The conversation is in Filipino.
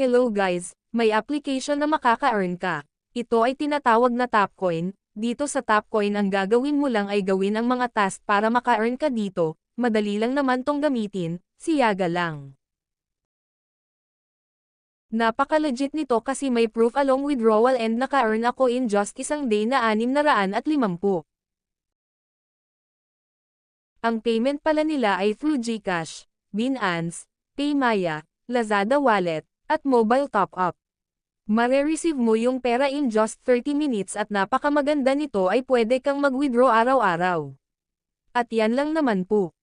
Hello guys, may application na makaka-earn ka. Ito ay tinatawag na Tapcoin. Dito sa Tapcoin ang gagawin mo lang ay gawin ang mga task para maka-earn ka dito. Madali lang naman tong gamitin, siyaga lang. Napaka-legit nito kasi may proof along withdrawal and naka-earn ako in just isang day na 650. Ang payment pala nila ay through GCash, Binance, Paymaya, Lazada Wallet, at mobile top-up. Mare-receive mo yung pera in just 30 minutes at napakamaganda nito ay pwede kang mag-withdraw araw-araw. At yan lang naman po.